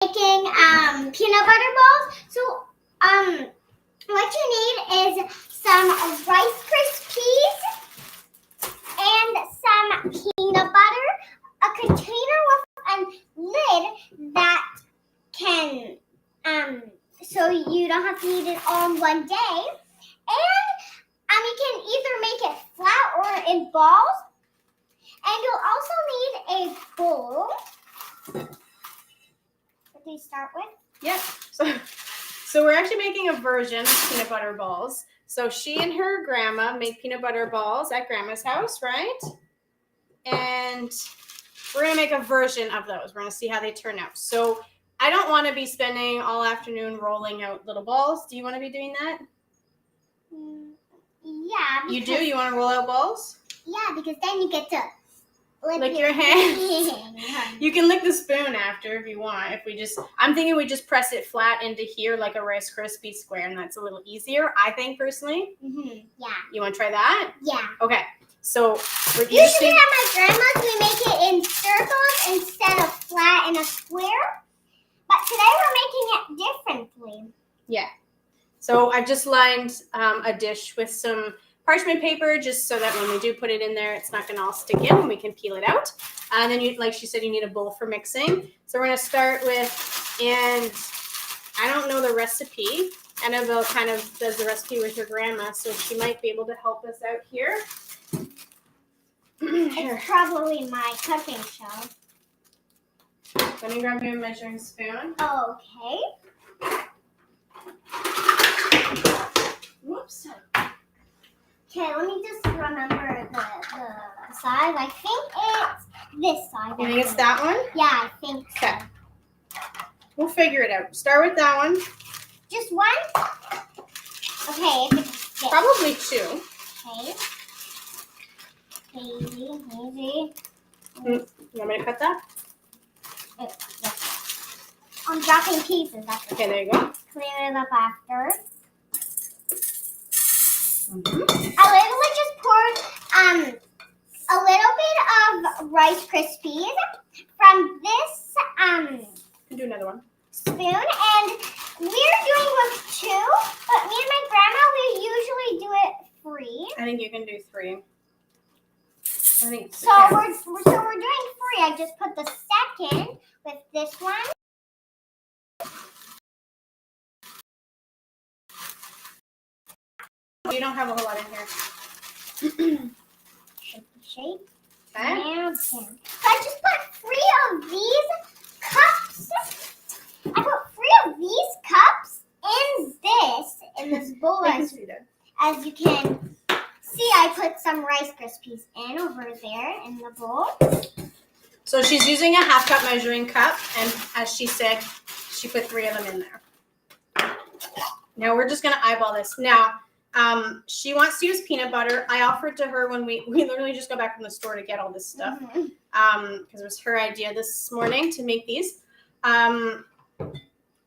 Making peanut butter balls. So what you need is some Rice Krispies and some peanut butter, a container with a lid that can so you don't have to eat it all in one day. And you can either make it flat or in balls. And you'll also need a bowl. What do you start with? Yep. So we're actually making a version of peanut butter balls. So she and her grandma make peanut butter balls at grandma's house, right? And we're going to make a version of those. We're going to see how they turn out. So I don't want to be spending all afternoon rolling out little balls. Do you want to be doing that? Yeah. You do? You want to roll out balls? Yeah, because then you get to lick your hands. You can lick the spoon after if you want. I'm thinking we just press it flat into here like a Rice Krispie square, and that's a little easier, I think, personally. Mm-hmm. Yeah. You want to try that? Yeah. Okay. So usually at my grandma's we make it in circles instead of flat in a square. But today we're making it differently. Yeah. So I've just lined a dish with some parchment paper just so that when we do put it in there, it's not going to all stick in and we can peel it out. And then, like she said, you need a bowl for mixing. So we're going to start with, and I don't know the recipe. Annabelle kind of does the recipe with her grandma, so she might be able to help us out here. It's probably my cooking show. Let me grab you a measuring spoon. Okay. Whoops. Okay, let me just remember the size. I think it's this size. You think it's that one? Yeah, I think so. Okay. We'll figure it out. Start with that one. Just one? Okay, if it's probably two. Okay. Easy. You want me to cut that? Yeah. I'm dropping pieces. That's okay, there you go. Clean it up after. Mm-hmm. I literally just poured a little bit of Rice Krispies from this do another one. Spoon, and we're doing with two, but me and my grandma we usually do it 3. I think you can do 3. I think so. We're doing 3. I just put the second with this one. You don't have a whole lot in here. Shake. Okay. So I just put 3 of these cups. I put 3 of these cups in this bowl. As you can see, I put some Rice Krispies in over there in the bowl. So she's using a half-cup measuring cup, and as she said, she put 3 of them in there. Now we're just going to eyeball this. Now, she wants to use peanut butter. I offered to her when we literally just got back from the store to get all this stuff, because it was her idea this morning to make these.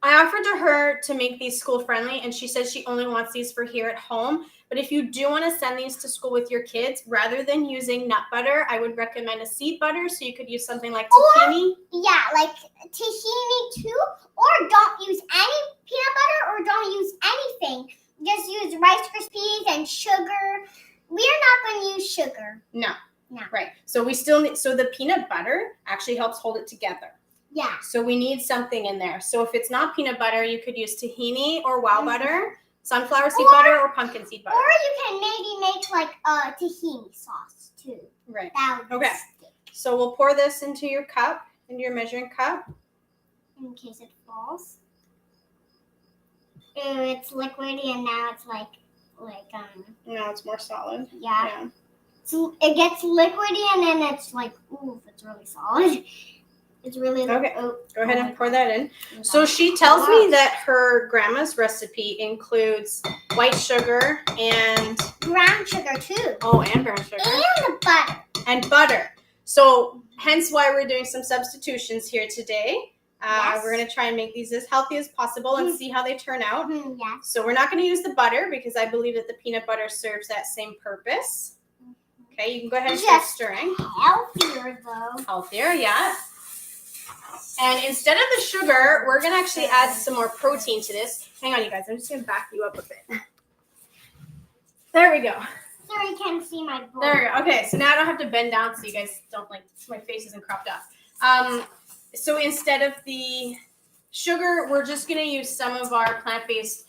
I offered to her to make these school friendly, and she says she only wants these for here at home. But if you do want to send these to school with your kids, rather than using nut butter, I would recommend a seed butter. So you could use something like tahini. Like tahini too. Or don't use any peanut butter, or don't use anything. Just use Rice Krispies and sugar. We are not going to use sugar. No. Right. So we still need. So the peanut butter actually helps hold it together. Yeah. So we need something in there. So if it's not peanut butter, you could use tahini or wow butter, sunflower seed butter, or pumpkin seed butter. Or you can maybe make like a tahini sauce too. Right. Okay. So we'll pour this into your cup, into your measuring cup. In case it falls. Ew, it's liquidy and now it's like. Now it's more solid. Yeah. So it gets liquidy and then it's like, ooh, it's really solid. It's really okay. Go ahead and pour that in. So she tells me that her grandma's recipe includes white sugar and brown sugar too. Oh, and brown sugar. And butter. And butter. So hence why we're doing some substitutions here today. We're going to try and make these as healthy as possible and see how they turn out. Yes. So we're not going to use the butter because I believe that the peanut butter serves that same purpose. Okay, you can go ahead and start stirring. Healthier though. Healthier, yeah. And instead of the sugar, we're going to actually add some more protein to this. Hang on, you guys. I'm just going to back you up a bit. There we go. Sorry, you can't see my bowl. There we go. Okay, so now I don't have to bend down so you guys don't my face isn't cropped up. So instead of the sugar, we're just going to use some of our plant-based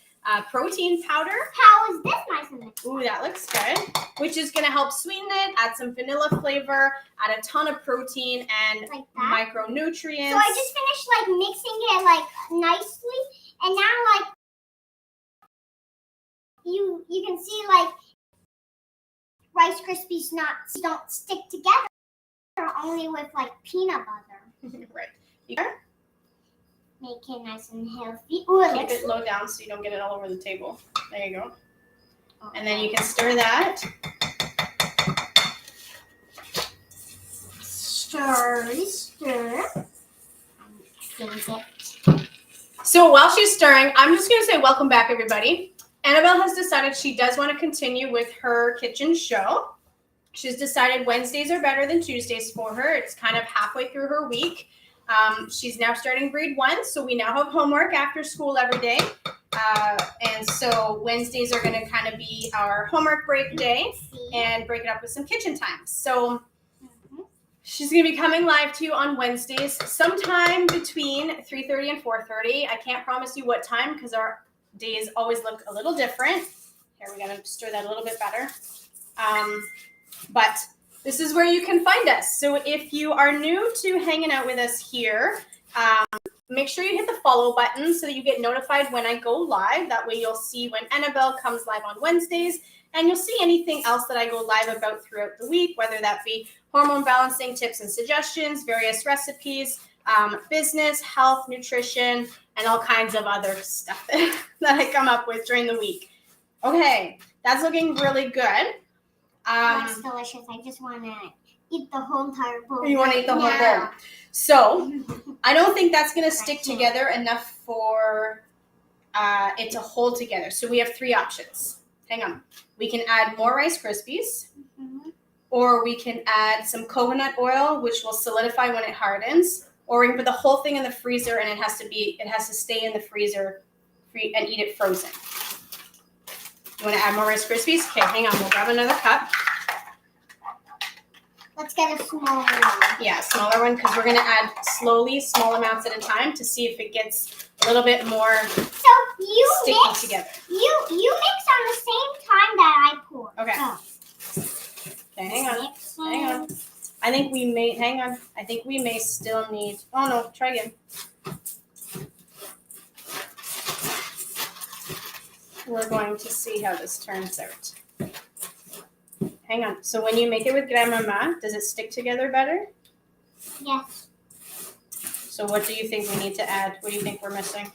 protein powder. How is this nice and mixed? Ooh, that looks good. Which is going to help sweeten it, add some vanilla flavor, add a ton of protein and Like that? micronutrients. So I just finished mixing it nicely, and now you can see Rice Krispies don't stick together, only with peanut butter. Right. Here. Make it nice and healthy. Ooh, Keep it low down so you don't get it all over the table. There you go. And then you can stir that. Stir. So while she's stirring, I'm just going to say welcome back, everybody. Annabelle has decided she does want to continue with her kitchen show. She's decided Wednesdays are better than Tuesdays for her. It's kind of halfway through her week. She's now starting grade 1, so we now have homework after school every day. And so Wednesdays are going to kind of be our homework break day and break it up with some kitchen time. So she's going to be coming live to you on Wednesdays sometime between 3:30 and 4:30. I can't promise you what time because our days always look a little different. Here, we got to stir that a little bit better. But this is where you can find us. So if you are new to hanging out with us here, make sure you hit the follow button so that you get notified when I go live. That way you'll see when Annabelle comes live on Wednesdays, and you'll see anything else that I go live about throughout the week, whether that be hormone balancing tips and suggestions, various recipes, business, health, nutrition, and all kinds of other stuff that I come up with during the week. Okay, that's looking really good. That's delicious. I just want to eat the whole entire bowl. You want to eat the whole bowl. So I don't think that's going to stick together enough for it to hold together. So we have 3 options. Hang on. We can add more Rice Krispies, or we can add some coconut oil, which will solidify when it hardens, or we can put the whole thing in the freezer and it has to stay in the freezer and eat it frozen. You want to add more Rice Krispies? Okay, hang on. We'll grab another cup. Let's get a smaller one. Yeah, smaller one, because we're going to add slowly, small amounts at a time to see if it gets a little bit more So you sticky mix together. You mix on the same time that I pour. Okay. So, Okay, hang on. I think we may still need, oh no, try again. We're going to see how this turns out. Hang on. So when you make it with grandmama, does it stick together better? Yes. So what do you think we need to add? What do you think we're missing?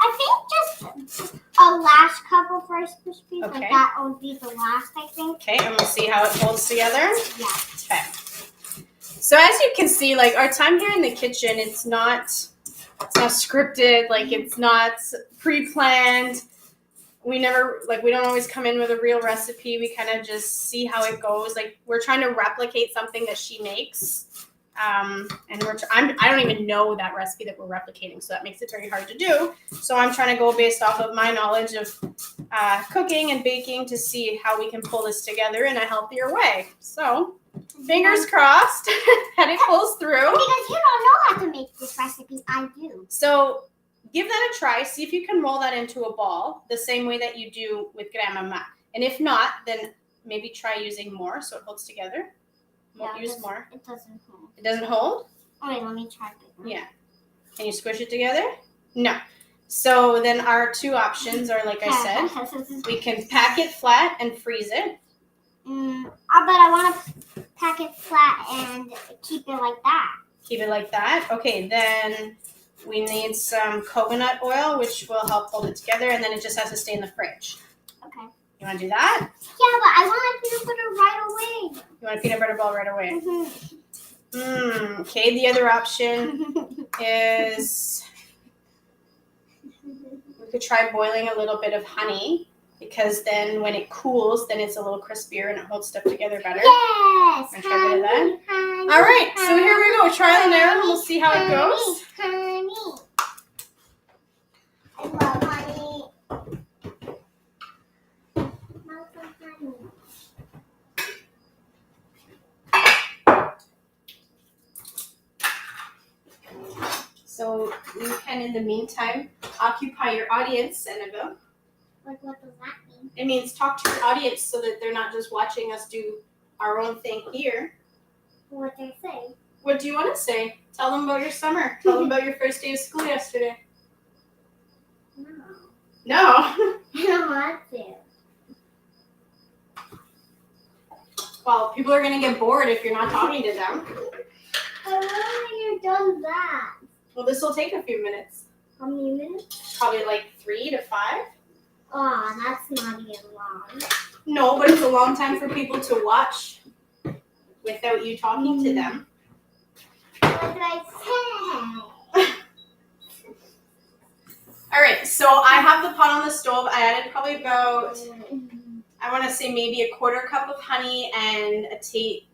I think just a last cup of Rice Krispies. Okay. Like that would be the last, I think. Okay, and we'll see how it holds together. Yeah. Okay. So as you can see, our time here in the kitchen, it's not scripted, it's not pre-planned. We don't always come in with a real recipe. We kind of just see how it goes. We're trying to replicate something that she makes. And I don't even know that recipe that we're replicating, so that makes it very hard to do. So I'm trying to go based off of my knowledge of cooking and baking to see how we can pull this together in a healthier way. So fingers crossed that it pulls through. Because you don't know how to make this recipe. I do. So give that a try. See if you can roll that into a ball the same way that you do with grandmama. And if not, then maybe try using more so it holds together. Use more. It doesn't hold. It doesn't hold? Oh, wait, let me try it. Yeah. Can you squish it together? No. So then our 2 options are, like I said, we can pack it flat and freeze it. But I want to pack it flat and keep it like that. Keep it like that. Okay, then we need some coconut oil, which will help hold it together, and then it just has to stay in the fridge. Okay. You want to do that? Yeah, but I want peanut butter right away. You want a peanut butter ball right away? Mm-hmm. Okay, the other option is we could try boiling a little bit of honey because then when it cools, then it's a little crispier and it holds stuff together better. Yes. Wanna try a bit of that? Honey, All right, so here we go. Trial and error, and honey, we'll see how it goes. Honey. I love honey. Smells like honey. So you can, in the meantime, occupy your audience, Annabelle. Like, what does that mean? It means talk to your audience so that they're not just watching us do our own thing here. What did I say? What do you want to say? Tell them about your summer. Tell them about your first day of school yesterday. No. No. I don't want to. Well, people are going to get bored if you're not talking to them. I love when you've done that. Well, this will take a few minutes. How many minutes? Probably like 3 to 5. Oh, that's not even long. No, but it's a long time for people to watch without you talking to them. What did I say? All right, so I have the pot on the stove. I added probably about, I want to say maybe a quarter cup of honey and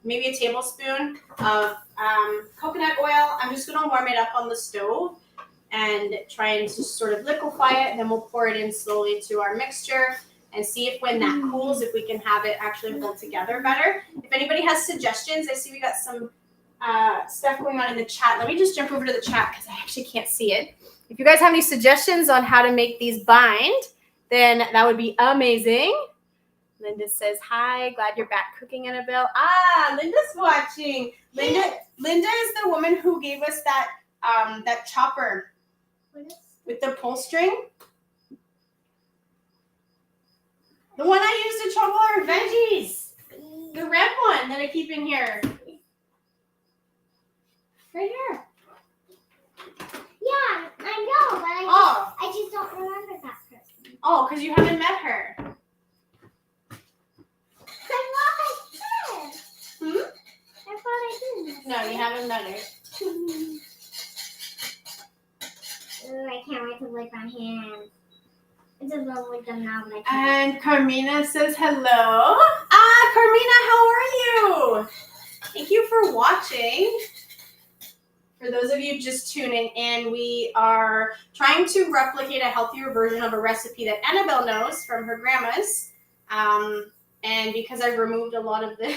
maybe a tablespoon of coconut oil. I'm just going to warm it up on the stove and try and just sort of liquefy it. Then we'll pour it in slowly to our mixture and see if when that cools, if we can have it actually hold together better. If anybody has suggestions, I see we got some stuff going on in the chat. Let me just jump over to the chat because I actually can't see it. If you guys have any suggestions on how to make these bind, then that would be amazing. Linda says, hi, glad you're back cooking, Annabelle. Ah, Linda's watching. Linda is the woman who gave us that that chopper with the pull string. The one I used to chop all our veggies. The red one that I keep in here. Right here. Yeah, I know, but I just don't remember that person. Oh, because you haven't met her. I thought I did. Hmm? I thought I did. No, you haven't met her. Ooh, I can't wait to lick my hands. I just don't lick them now, but I can't. And Carmina says hello. Ah, Carmina, how are you? Thank you for watching. For those of you just tuning in, we are trying to replicate a healthier version of a recipe that Annabelle knows from her grandma's. And because I've removed a lot of the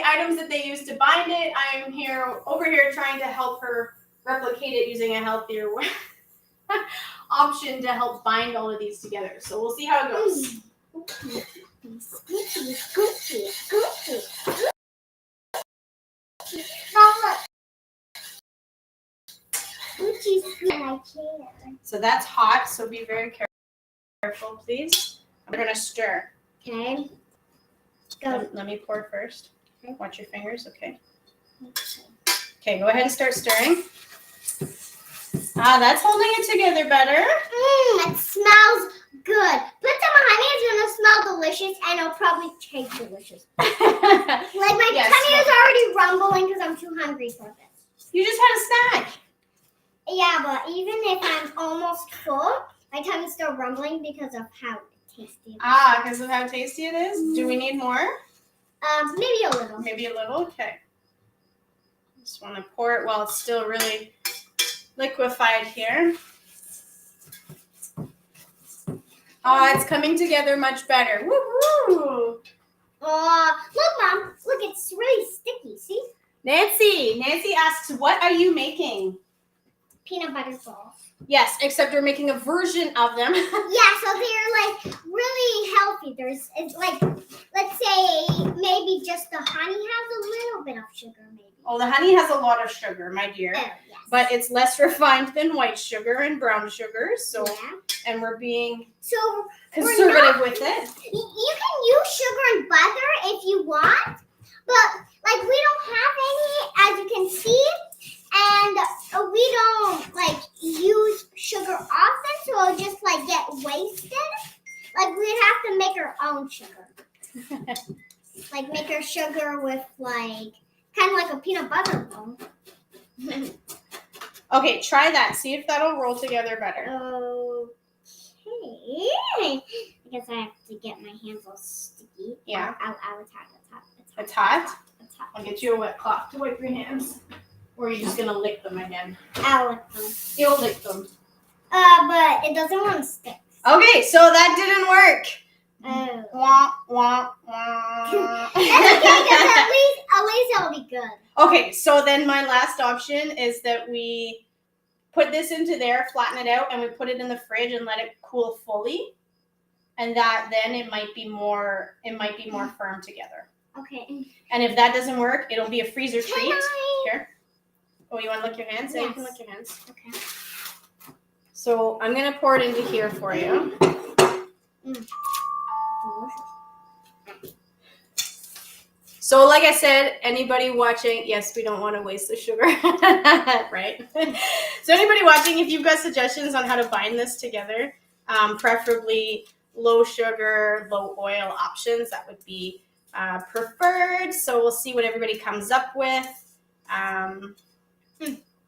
items that they used to bind it, I'm over here trying to help her replicate it using a healthier option to help bind all of these together. So we'll see how it goes. Scoopy, scoopy, scoopy. So that's hot, so be very careful, please. We're going to stir. Okay. Go. Let me pour first. Okay. Watch your fingers. Okay. Okay, go ahead and start stirring. Ah, that's holding it together better. It smells good. Put some honey, it's gonna smell delicious, and it'll probably taste delicious. Like my tummy is already rumbling because I'm too hungry for this. You just had a snack. Yeah, but even if I'm almost full, my tummy's still rumbling because of how tasty it is. Ah, because of how tasty it is? Do we need more? Maybe a little. Maybe a little? Okay. Just want to pour it while it's still really liquefied here. Oh, it's coming together much better. Woo-hoo! Look, Mom. Look, it's really sticky. See? Nancy asks, what are you making? Peanut butter balls. Yes, except we're making a version of them. Yeah, so they're like really healthy. It's like, let's say maybe just the honey has a little bit of sugar, maybe. Oh, the honey has a lot of sugar, my dear. Oh, yes. But it's less refined than white sugar and brown sugar. So, yeah. And we're being so conservative with it. You can use sugar and butter if you want, but like we don't have any, as you can see, and we don't like use sugar often, so it'll just like get wasted. Like we'd have to make our own sugar. Like make our sugar with like kind of like a peanut butter bowl. Okay, try that. See if that'll roll together better. Okay. because I have to get my hands all sticky. Yeah. Ow, ow, it's hot. It's hot? It's hot. I'll get you a wet cloth to wipe your hands. Or are you just going to lick them again? I'll lick them. You'll lick them. But it doesn't want to stick. Okay, so that didn't work. Oh. Wah, wah, wah. That's okay, because at least it'll be good. Okay, so then my last option is that we put this into there, flatten it out, and we put it in the fridge and let it cool fully. And that then it might be more firm together. Okay. And if that doesn't work, it'll be a freezer treat. Hi. Here. Oh, you want to lick your hands? Yeah, you can Yes. lick your hands. Okay. So I'm gonna pour it into here for you. Delicious. So like I said, anybody watching, yes, we don't want to waste the sugar, right? So anybody watching, if you've got suggestions on how to bind this together, preferably low sugar, low oil options, that would be preferred. So we'll see what everybody comes up with.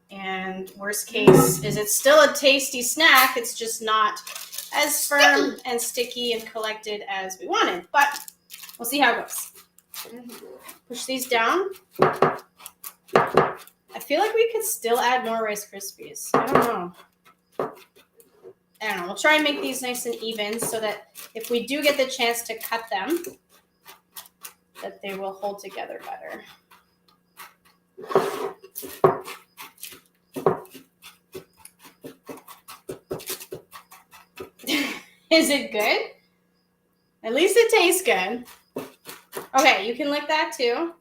And worst case is it's still a tasty snack. It's just not as firm and sticky and collected as we wanted. But we'll see how it goes. Push these down. I feel like we could still add more Rice Krispies. I don't know. We'll try and make these nice and even so that if we do get the chance to cut them, that they will hold together better. Is it good? At least it tastes good. Okay, you can lick that too.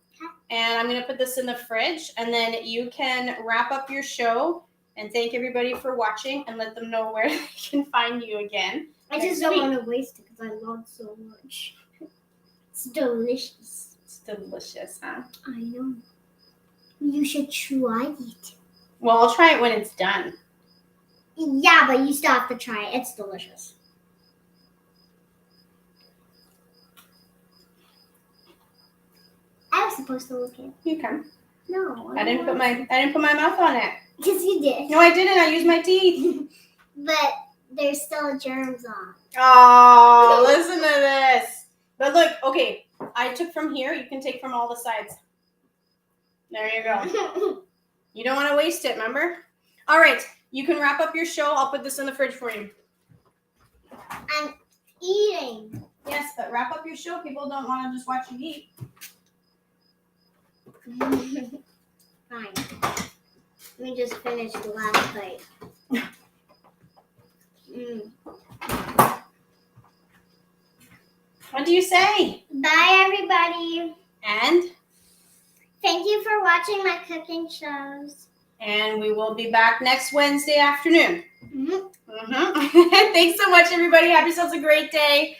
And I'm going to put this in the fridge. And then you can wrap up your show and thank everybody for watching and let them know where they can find you again. I just don't want to waste it because I love it so much. It's delicious. It's delicious, huh? I know. You should try it. Well, I'll try it when it's done. Yeah, but you still have to try it. It's delicious. I was supposed to look it. You can. No. I didn't put my mouth on it. Yes, you did. No, I didn't. I used my teeth. But there's still germs on. Oh, listen to this. But look, okay, I took from here. You can take from all the sides. There you go. You don't want to waste it, remember? All right, you can wrap up your show. I'll put this in the fridge for you. I'm eating. Yes, but wrap up your show. People don't want to just watch you eat. Fine. Let me just finish the last bite. What do you say? Bye, everybody. And Thank you for watching my cooking shows. we will be back next Wednesday afternoon. Mm-hmm. Thanks so much, everybody. Have yourselves a great day.